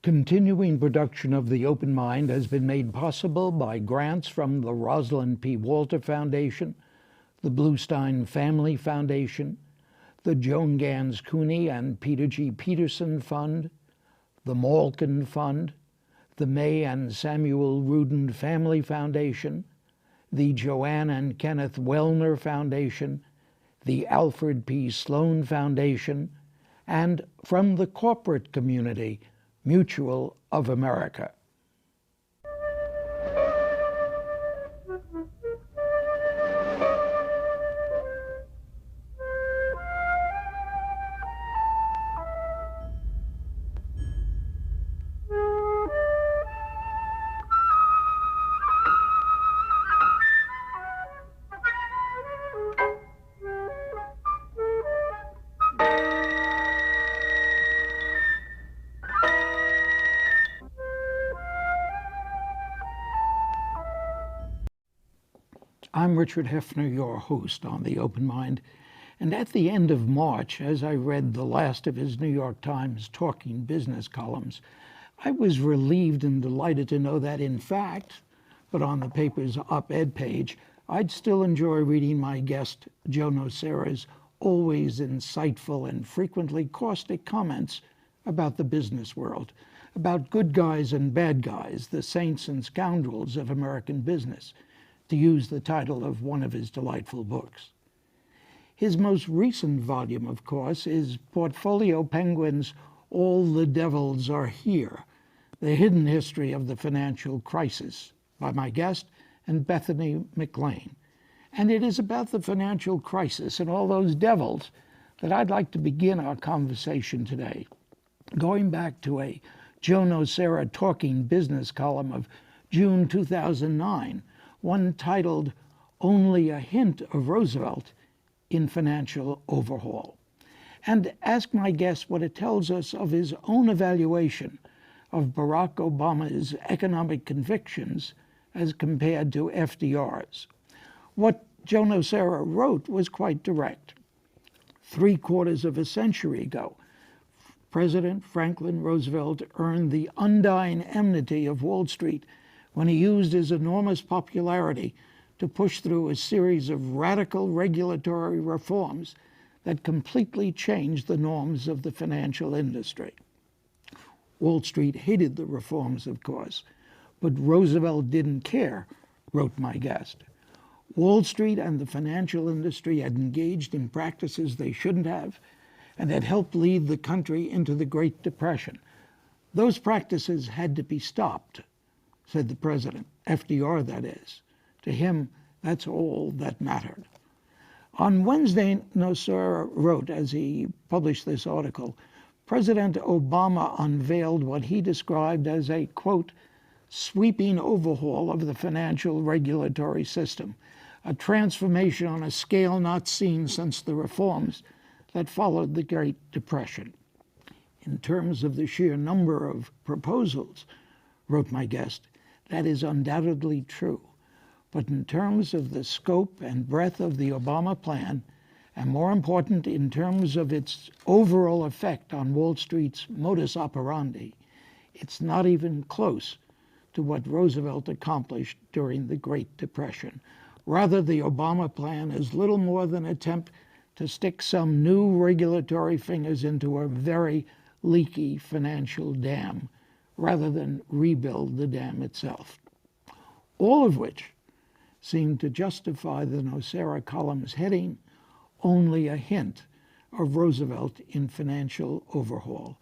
Continuing production of The Open Mind has been made possible by grants from the Rosalind P. Walter Foundation, the Bluestein Family Foundation, the Joan Gans Cuny and Peter G. Peterson Fund, the Malkin Fund, the May and Samuel Rudin Family Foundation, the Joanne and Kenneth Wellner Foundation, the Alfred P. Sloan Foundation, and from the corporate community, Mutual of America. I'm Richard Heffner, your host on The Open Mind, and at the end of March, as I read the last of his New York Times Talking Business columns, I was relieved and delighted to know that, in fact, but on the paper's op-ed page, I'd still enjoy reading my guest, Joe Nocera's always insightful and frequently caustic comments about the business world, about good guys and bad guys, the saints and scoundrels of American business, to use the title of one of his delightful books. His most recent volume, of course, is Portfolio Penguin's All the Devils Are Here, The Hidden History of the Financial Crisis, by my guest and Bethany McLean. And it is about the financial crisis and all those devils that I'd like to begin our conversation today, going back to a Joe Nocera Talking Business column of June 2009, one titled Only a Hint of Roosevelt in Financial Overhaul, and ask my guest what it tells us of his own evaluation of Barack Obama's economic convictions as compared to FDR's. What Joe Nocera wrote was quite direct. 3/4 of a century ago, President Franklin Roosevelt earned the undying enmity of Wall Street when he used his enormous popularity to push through a series of radical regulatory reforms that completely changed the norms of the financial industry. Wall Street hated the reforms, of course, but Roosevelt didn't care, wrote my guest. Wall Street and the financial industry had engaged in practices they shouldn't have and had helped lead the country into the Great Depression. Those practices had to be stopped, said the president, FDR that is. To him, that's all that mattered. On Wednesday, Nocera wrote, as he published this article, President Obama unveiled what he described as a, quote, sweeping overhaul of the financial regulatory system, a transformation on a scale not seen since the reforms that followed the Great Depression. In terms of the sheer number of proposals, wrote my guest, that is undoubtedly true. But in terms of the scope and breadth of the Obama plan, and more important, in terms of its overall effect on Wall Street's modus operandi, it's not even close to what Roosevelt accomplished during the Great Depression. Rather, the Obama plan is little more than an attempt to stick some new regulatory fingers into a very leaky financial dam, rather than rebuild the dam itself. All of which seem to justify the Nocera column's heading, Only a Hint of Roosevelt in Financial Overhaul.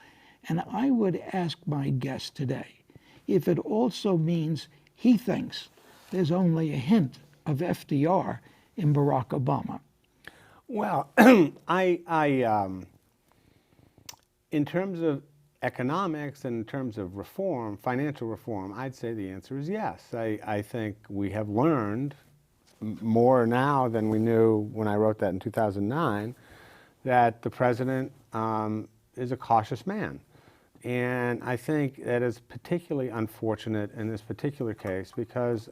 And I would ask my guest today if it also means he thinks there's only a hint of FDR in Barack Obama. Well, in terms of economics and in terms of reform, financial reform, I'd say the answer is yes. I think we have learned more now than we knew when I wrote that in 2009, that the president is a cautious man. And I think that is particularly unfortunate in this particular case because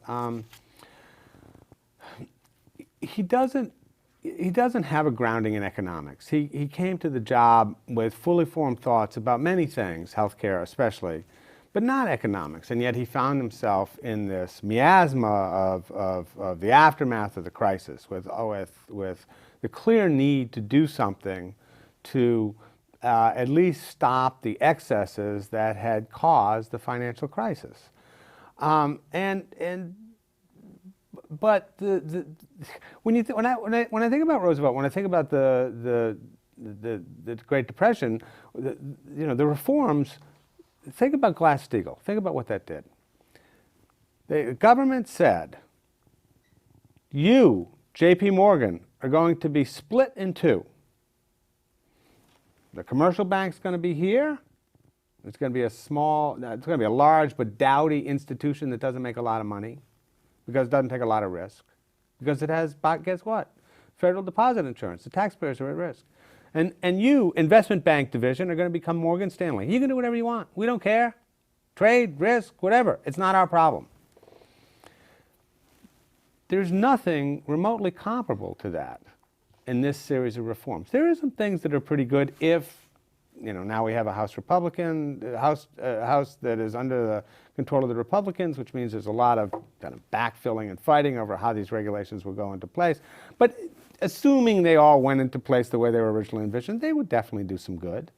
he doesn't he doesn't have a grounding in economics. He came to the job with fully formed thoughts about many things, healthcare especially, but not economics. And yet he found himself in this miasma of the aftermath of the crisis with the clear need to do something to at least stop the excesses that had caused the financial crisis. But when I think about Roosevelt, when I think about the Great Depression, the reforms. Think about Glass-Steagall. Think about what that did. The government said, "You, J.P. Morgan, are going to be split in two. The commercial bank's going to be here. It's going to be it's going to be a large but dowdy institution that doesn't make a lot of money because it doesn't take a lot of risk. Because it has, guess what? Federal deposit insurance. The taxpayers are at risk. And you, investment bank division, are going to become Morgan Stanley. You can do whatever you want. We don't care. Trade, risk, whatever. It's not our problem." There's nothing remotely comparable to that in this series of reforms. There are some things that are pretty good if, now we have a House Republican, House that is under the control of the Republicans, which means there's a lot of kind of backfilling and fighting over how these regulations will go into place. But assuming they all went into place the way they were originally envisioned, they would definitely do some good.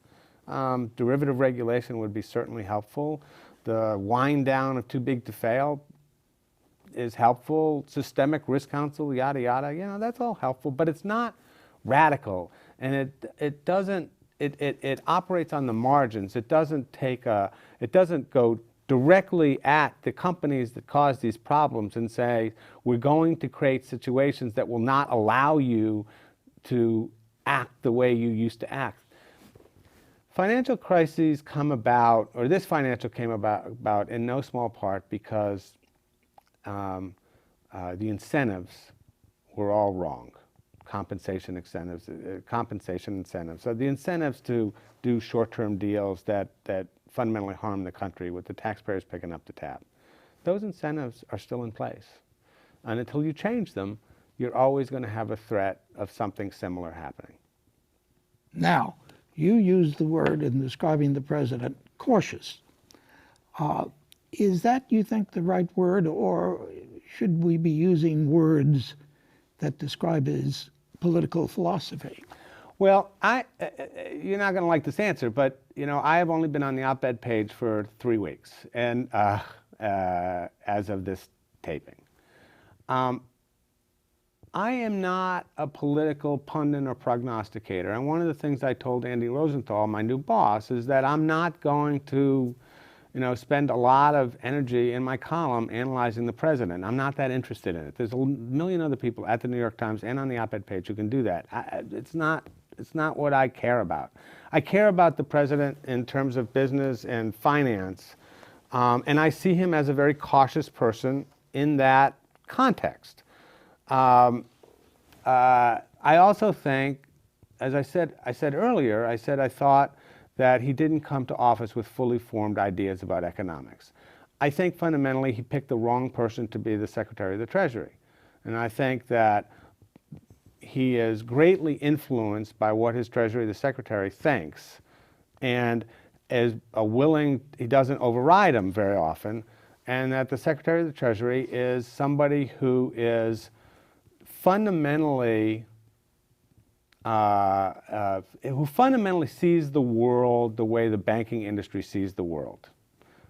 Derivative regulation would be certainly helpful. The wind down of too big to fail is helpful. Systemic risk counsel, yada, yada, that's all helpful, but it's not radical. And it operates on the margins. It doesn't go directly at the companies that cause these problems and say, we're going to create situations that will not allow you to act the way you used to act. Financial crises come about, or this financial came about in no small part because the incentives were all wrong. Compensation incentives. So the incentives to do short-term deals that fundamentally harm the country with the taxpayers picking up the tab. Those incentives are still in place. And until you change them, you're always going to have a threat of something similar happening. Now, you used the word in describing the president, cautious. Is that, you think, the right word, or should we be using words that describe his political philosophy? Well, you're not going to like this answer, but I have only been on the OpEd page for 3 weeks, and as of this taping, I am not a political pundit or prognosticator. And one of the things I told Andy Rosenthal, my new boss, is that I'm not going to, spend a lot of energy in my column analyzing the president. I'm not that interested in it. There's a million other people at the New York Times and on the OpEd page who can do that. It's not what I care about. I care about the president in terms of business and finance, and I see him as a very cautious person in that context. I also think, as I said earlier, I thought that he didn't come to office with fully formed ideas about economics. I think fundamentally he picked the wrong person to be the Secretary of the Treasury. And I think that he is greatly influenced by what his Treasury, the Secretary, thinks, and is he doesn't override him very often, and that the Secretary of the Treasury is somebody who is fundamentally sees the world the way the banking industry sees the world.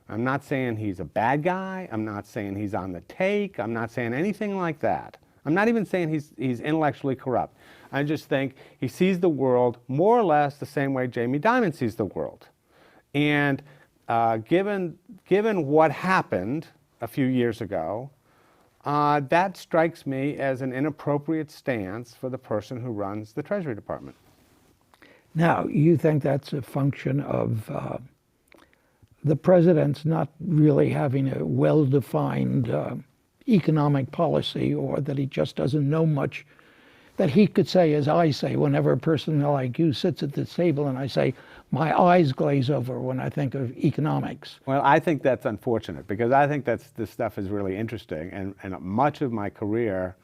I'm not saying he's a bad guy. I'm not saying he's on the take. I'm not saying anything like that. I'm not even saying he's intellectually corrupt. I just think he sees the world more or less the same way Jamie Dimon sees the world. And given what happened a few years ago, that strikes me as an inappropriate stance for the person who runs the Treasury Department. Now, you think that's a function of the president's not really having a well-defined economic policy, or that he just doesn't know much, that he could say, as I say, whenever a person like you sits at this table and I say, my eyes glaze over when I think of economics. Well, I think that's unfortunate, because I think this stuff is really interesting, and much of my career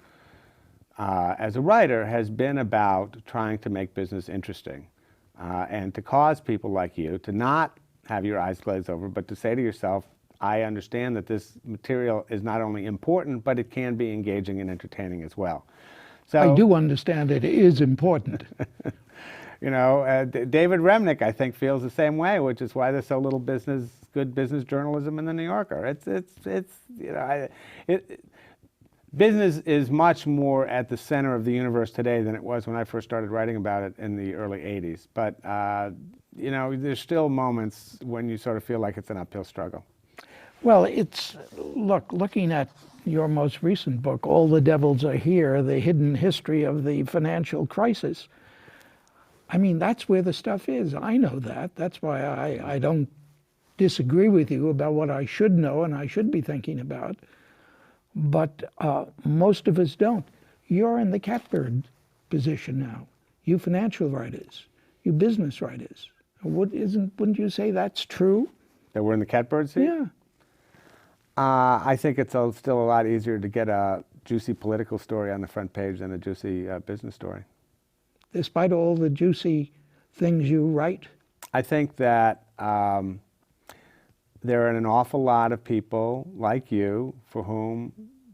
as a writer has been about trying to make business interesting and to cause people like you to not have your eyes glazed over, but to say to yourself, I understand that this material is not only important, but it can be engaging and entertaining as well. So, I do understand it is important. you know, David Remnick, I think, feels the same way, which is why there's so little good business journalism in the New Yorker. You know, business is much more at the center of the universe today than it was when I first started writing about it in the early 80s. But, you know, there's still moments when you sort of feel like it's an uphill struggle. Well, looking at your most recent book, All the Devils Are Here, The Hidden History of the Financial Crisis. I mean, that's where the stuff is. I know that. That's why I don't disagree with you about what I should know and I should be thinking about. But most of us don't. You're in the catbird position now. You financial writers, you business writers. Wouldn't you say that's true? That we're in the catbird seat? Yeah. I think it's still a lot easier to get a juicy political story on the front page than a juicy business story. Despite all the juicy things you write? I think that there are an awful lot of people like you for whom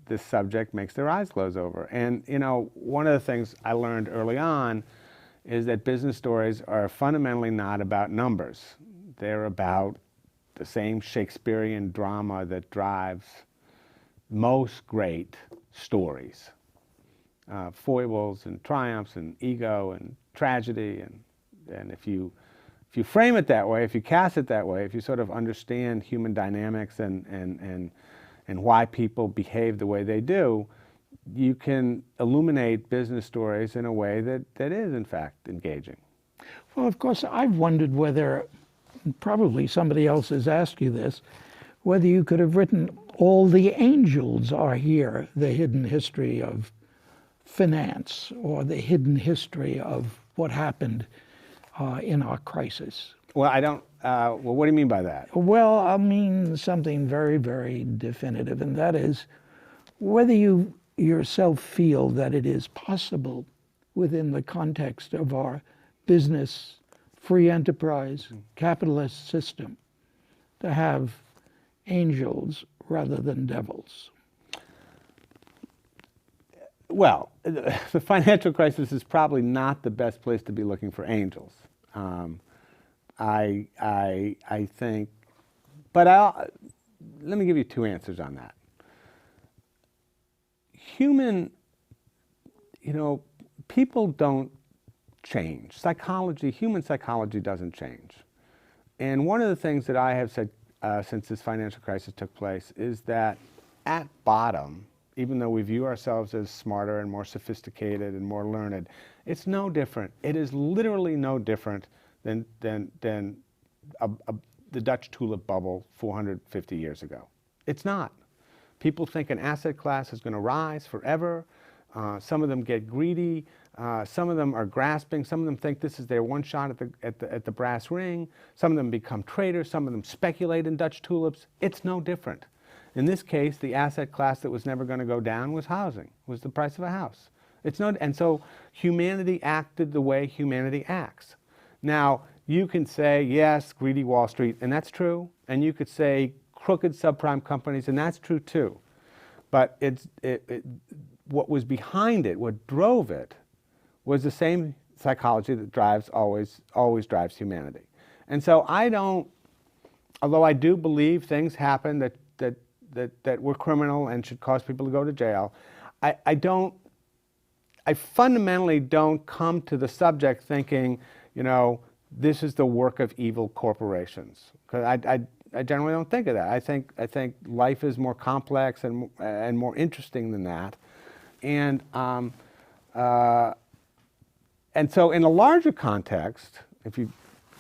this subject makes their eyes glaze over. And, you know, one of the things I learned early on is that business stories are fundamentally not about numbers. They're about the same Shakespearean drama that drives most great stories. Foibles and triumphs and ego and tragedy. And if you frame it that way, if you cast it that way, if you sort of understand human dynamics and why people behave the way they do, you can illuminate business stories in a way that is, in fact, engaging. Well, of course, I've wondered whether, probably somebody else has asked you this, whether you could have written All the Angels Are Here, The Hidden History of Finance, or the hidden history of what happened in our crisis. Well, I don't, well, what do you mean by that? Well, I mean something very, very definitive, and that is whether you yourself feel that it is possible within the context of our business, free enterprise, capitalist system to have angels rather than devils. Well, the financial crisis is probably not the best place to be looking for angels. I think, but let me give you two answers on that. Human, you know, people don't change. Human psychology doesn't change. And one of the things that I have said since this financial crisis took place is that at bottom, even though we view ourselves as smarter and more sophisticated and more learned, it's no different. It is literally no different than the Dutch tulip bubble 450 years ago. It's not. People think an asset class is going to rise forever. Some of them get greedy. Some of them are grasping. Some of them think this is their one shot at the brass ring. Some of them become traders. Some of them speculate in Dutch tulips. It's no different. In this case, the asset class that was never going to go down was housing, was the price of a house. And so humanity acted the way humanity acts. Now, you can say, yes, greedy Wall Street, and that's true. And you could say crooked subprime companies, and that's true too. But what was behind it, what drove it, was the same psychology that always drives humanity. And so although I do believe things happen that were criminal and should cause people to go to jail, I fundamentally don't come to the subject thinking, you know, this is the work of evil corporations. Because I generally don't think of that. I think life is more complex and more interesting than that. And so in a larger context, if you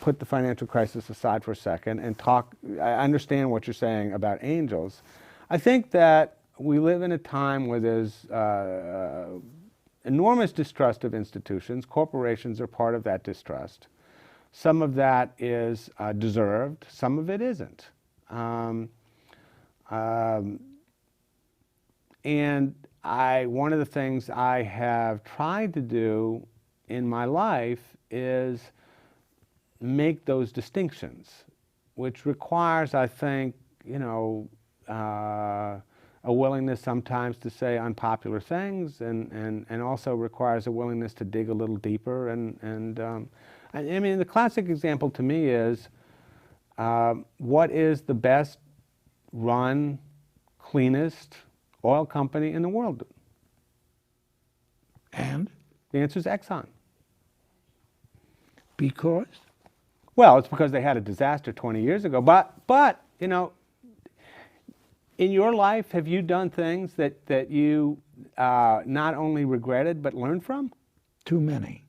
put the financial crisis aside for a second and I understand what you're saying about angels. I think that we live in a time where there's enormous distrust of institutions. Corporations are part of that distrust. Some of that is deserved, some of it isn't. And one of the things I have tried to do in my life is make those distinctions, which requires, I think, a willingness sometimes to say unpopular things, and also requires a willingness to dig a little deeper. I mean, the classic example to me is what is the best run, cleanest oil company in the world? And The answer is Exxon. because Well, it's because they had a disaster 20 years ago. But in your life, have you done things that you not only regretted but learned from? too many.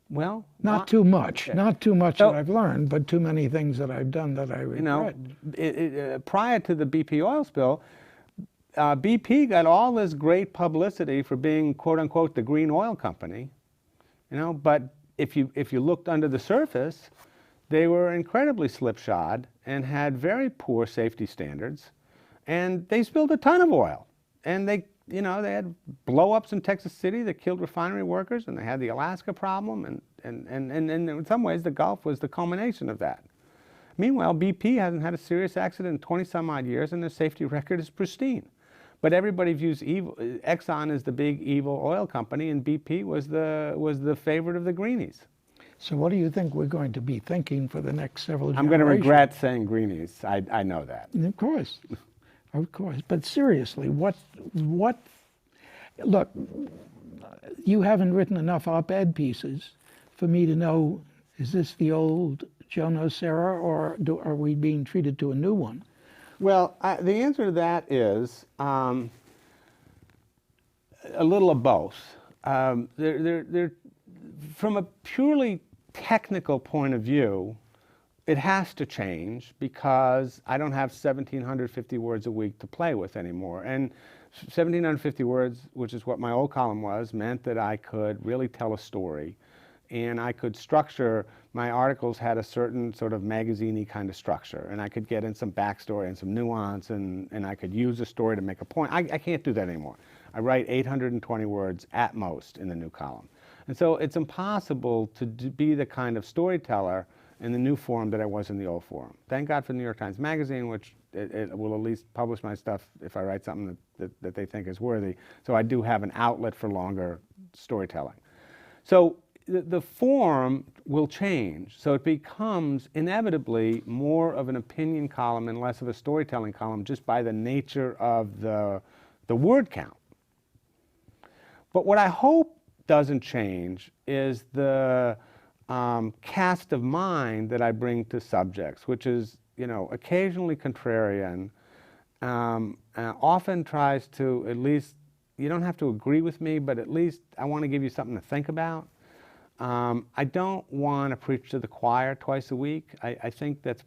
Well, Not too much. Not too much So- that I've learned, but too many things that I've done that I regret. Prior to the BP oil spill, BP got all this great publicity for being, quote unquote, the green oil company. But if you looked under the surface, they were incredibly slipshod and had very poor safety standards, and they spilled a ton of oil. And they had blow-ups in Texas City that killed refinery workers, and they had the Alaska problem, and in some ways the Gulf was the culmination of that. Meanwhile, BP hasn't had a serious accident in 20 some odd years, and their safety record is pristine. But everybody views Exxon as the big evil oil company, and BP was the favorite of the greenies. So what do you think we're going to be thinking for the next several generations? I'm going to regret saying greenies. I know that. Of course. Of course. But seriously, what look, you haven't written enough op-ed pieces for me to know, is this the old Joe Nocera, or are we being treated to a new one? Well, the answer to that is a little of both. From a purely technical point of view, it has to change because I don't have 1,750 words a week to play with anymore. And 1,750 words, which is what my old column was, meant that I could really tell a story. And I could structure, my articles had a certain sort of magazine-y kind of structure, and I could get in some backstory and some nuance, and I could use a story to make a point. I can't do that anymore. I write 820 words at most in the new column. And so it's impossible to be the kind of storyteller in the new form that I was in the old form. Thank God for the New York Times Magazine, which it will at least publish my stuff if I write something that they think is worthy. So I do have an outlet for longer storytelling. So the form will change. So it becomes inevitably more of an opinion column and less of a storytelling column, just by the nature of the word count. But what I hope doesn't change is the cast of mind that I bring to subjects, which is, occasionally contrarian, often tries to, at least, you don't have to agree with me, but at least I want to give you something to think about. I don't want to preach to the choir twice a week. I think that's,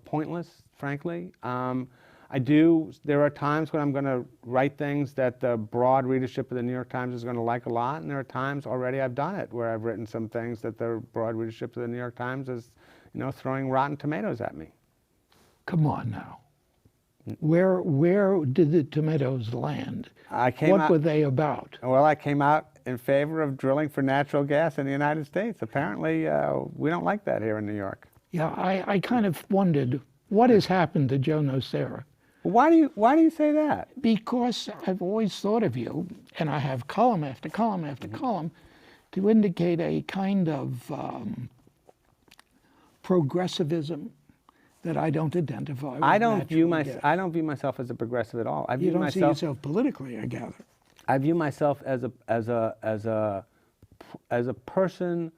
pointless, frankly. There are times when I'm going to write things that the broad readership of the New York Times is going to like a lot, and there are times already I've done it where I've written some things that the broad readership of the New York Times is, throwing rotten tomatoes at me. Come on now. Where did the tomatoes land? What were they about? Well, I came out in favor of drilling for natural gas in the United States. Apparently, we don't like that here in New York. Yeah, I kind of wondered what has happened to Joe Nocera. Why do you say that? Because I've always thought of you, and I have column after column after column, to indicate a kind of progressivism that I don't identify with. I don't view myself as a progressive at all. You don't see yourself politically, I gather. I view myself as a person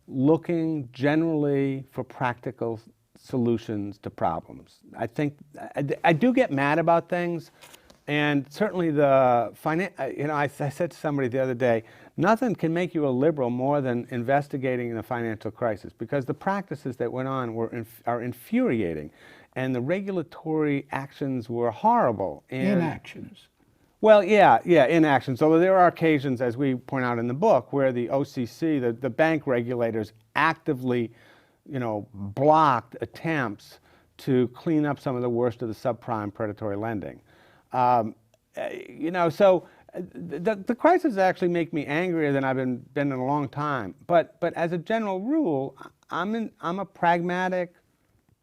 looking generally for practical solutions to problems. I think I do get mad about things, and certainly I said to somebody the other day, nothing can make you a liberal more than investigating the financial crisis, because the practices that went on are infuriating, and the regulatory actions were horrible. Inactions. Well, yeah, inactions. Although there are occasions, as we point out in the book, where the OCC, the bank regulators, actively blocked attempts to clean up some of the worst of the subprime predatory lending. So the crisis actually make me angrier than I've been in a long time. But as a general rule, I'm a pragmatic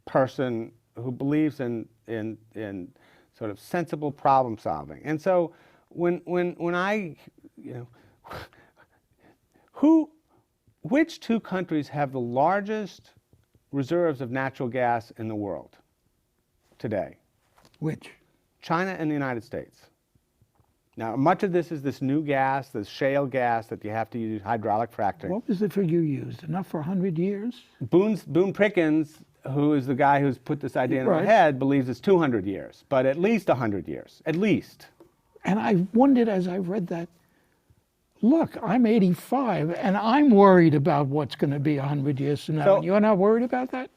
person who believes in sort of sensible problem solving. And so when I, which two countries have the largest reserves of natural gas in the world today? Which? China and the United States. Now, much of this is this new gas, this shale gas that you have to use hydraulic fracturing. What was the figure used? Enough for 100 years? Boone Pickens, who is the guy who's put this idea in our head, believes it's 200 years, but at least 100 years, at least. And I wondered as I read that, look, I'm 85 and I'm worried about what's going to be 100 years from now. So, and you're not worried about that?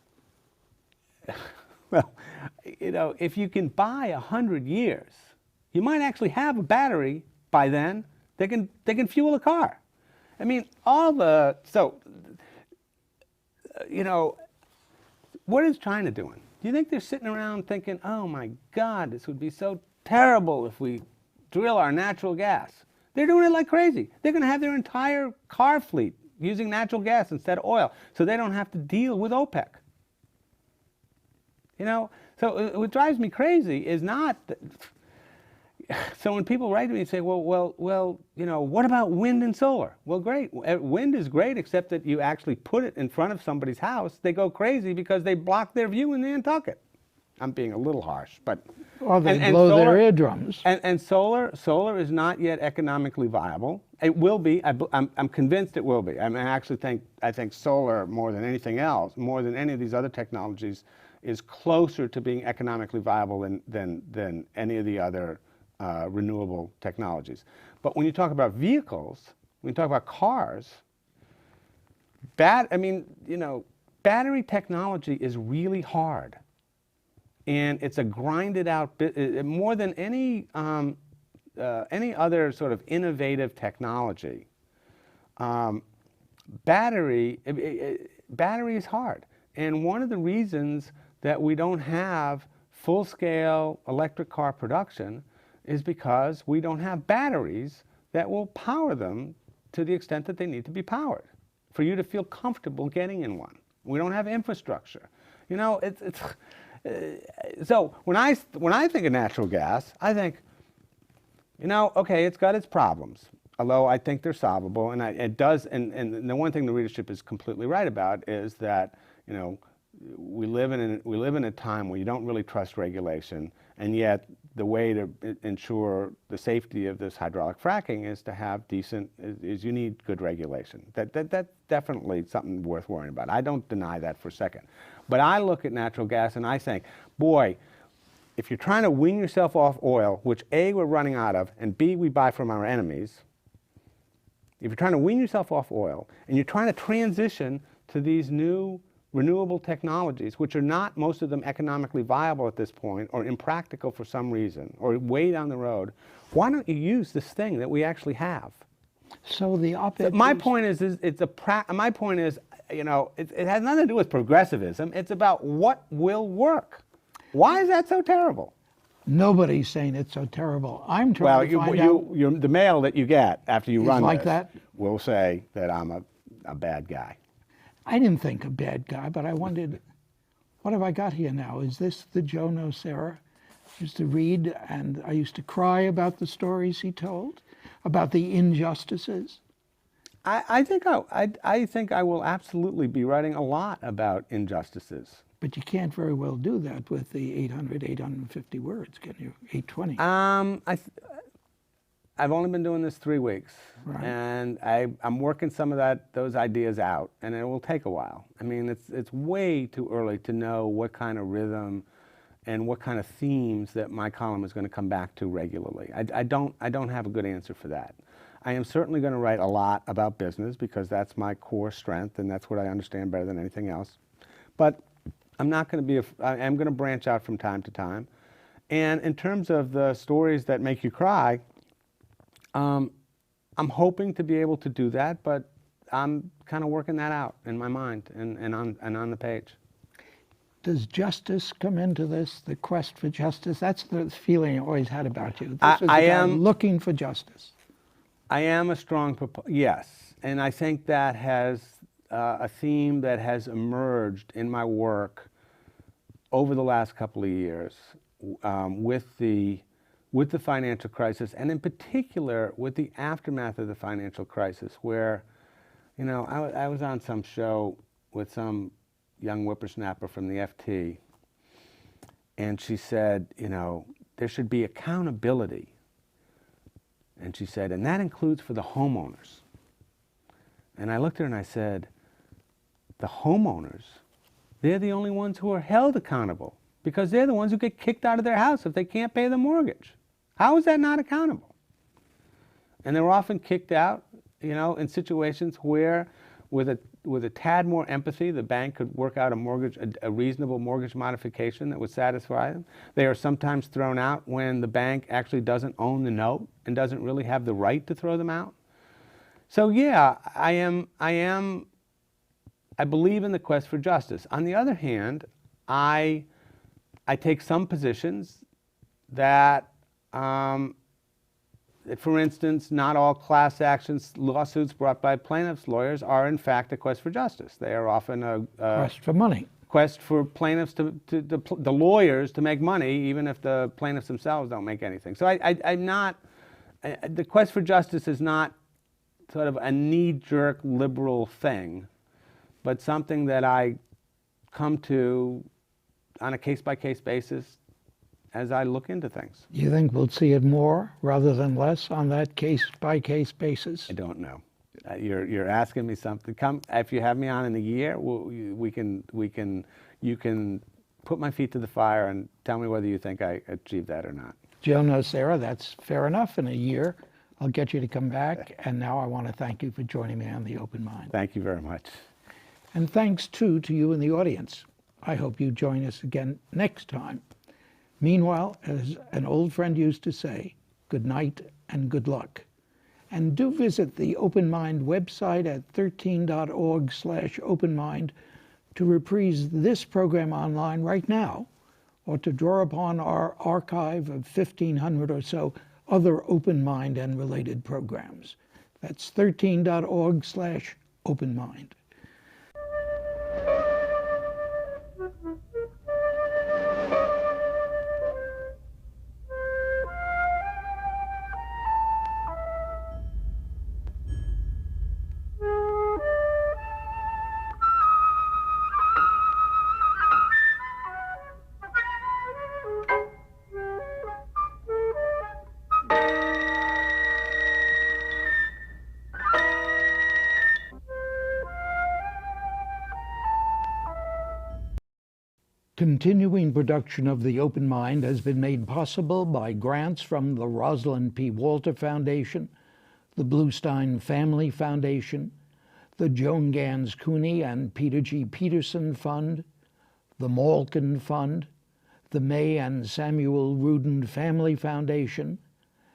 Well, if you can buy 100 years, you might actually have a battery by then that can fuel a car. I mean, what is China doing? Do you think they're sitting around thinking, oh my God, this would be so terrible if we drill our natural gas? They're doing it like crazy. They're going to have their entire car fleet using natural gas instead of oil, so they don't have to deal with OPEC. So what drives me crazy is not so when people write to me and say, well, what about wind and solar? Well, great. Wind is great, except that you actually put it in front of somebody's house. They go crazy because they block their view in Nantucket. I'm being a little harsh, but... Or they blow their eardrums. And solar is not yet economically viable. It will be. I'm convinced it will be. I think solar, more than anything else, more than any of these other technologies, is closer to being economically viable than any of the other renewable technologies. But when you talk about vehicles, when you talk about cars, battery technology is really hard. And it's a grinded out bit, more than any other sort of innovative technology. Battery is hard. And one of the reasons that we don't have full-scale electric car production is because we don't have batteries that will power them to the extent that they need to be powered for you to feel comfortable getting in one. We don't have infrastructure. So when I think of natural gas, I think, okay, it's got its problems, although I think they're solvable, and it does. And the one thing the readership is completely right about is that we live in a time where you don't really trust regulation, and yet the way to ensure the safety of this hydraulic fracking is to have you need good regulation. That's definitely something worth worrying about. I don't deny that for a second. But I look at natural gas and I think, boy, if you're trying to wean yourself off oil, which A, we're running out of, and B, we buy from our enemies, if you're trying to wean yourself off oil and you're trying to transition to these new renewable technologies, which are not, most of them, economically viable at this point, or impractical for some reason, or way down the road, why don't you use this thing that we actually have? So the op-ed... My point is it has nothing to do with progressivism. It's about what will work. Why is that so terrible? Nobody's saying it's so terrible. I'm trying to find out... the mail that you get after you run like this that? will say that I'm a bad guy. I didn't think a bad guy, but I wondered, what have I got here now? Is this the Joe Nocera I used to read, and I used to cry about the stories he told, about the injustices? I think I will absolutely be writing a lot about injustices. But you can't very well do that with the 850 words, can you? 820. I've only been doing this 3 weeks, right. And I'm working some of those ideas out, and it will take a while. I mean, it's way too early to know what kind of rhythm and what kind of themes that my column is going to come back to regularly. I don't have a good answer for that. I am certainly going to write a lot about business because that's my core strength, and that's what I understand better than anything else. But I'm not going to be. I am going to branch out from time to time. And in terms of the stories that make you cry, I'm hoping to be able to do that, but I'm kind of working that out in my mind and on the page. Does justice come into this, the quest for justice? That's the feeling I always had about you. This is a guy looking for justice. I am a strong yes, and I think that has a theme that has emerged in my work over the last couple of years with the financial crisis, and in particular with the aftermath of the financial crisis, where, you know, I was on some show with some young whippersnapper from the FT, and she said, you know, there should be accountability. And she said, and that includes for the homeowners. And I looked at her and I said, the homeowners, they're the only ones who are held accountable, because they're the ones who get kicked out of their house if they can't pay the mortgage. How is that not accountable? And they're often kicked out, you know, in situations where with a tad more empathy, the bank could work out a reasonable mortgage modification that would satisfy them. They are sometimes thrown out when the bank actually doesn't own the note and doesn't really have the right to throw them out. So yeah, I believe in the quest for justice. On the other hand, I take some positions that, for instance, not all class actions lawsuits brought by plaintiffs' lawyers are in fact a quest for justice. They are often a quest for money. Quest for plaintiffs the lawyers to make money, even if the plaintiffs themselves don't make anything. So the quest for justice is not sort of a knee-jerk liberal thing, but something that I come to on a case-by-case basis as I look into things. You think we'll see it more rather than less on that case-by-case basis? I don't know. You're asking me something. Come, if you have me on in a year, you can put my feet to the fire and tell me whether you think I achieved that or not. Joe Nocera, that's fair enough. In a year, I'll get you to come back. And now I want to thank you for joining me on The Open Mind. Thank you very much. And thanks, too, to you in the audience. I hope you join us again next time. Meanwhile, as an old friend used to say, good night and good luck. And do visit the Open Mind website at 13.org/openmind to reprise this program online right now, or to draw upon our archive of 1,500 or so other Open Mind and related programs. That's 13.org/openmind. Continuing production of The Open Mind has been made possible by grants from the Rosalind P. Walter Foundation, the Bluestein Family Foundation, the Joan Gans Cuny and Peter G. Peterson Fund, the Malkin Fund, the May and Samuel Rudin Family Foundation,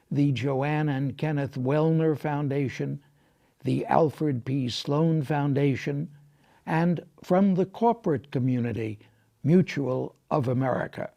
the Joanne and Kenneth Wellner Foundation, the Alfred P. Sloan Foundation, and from the corporate community, Mutual of America.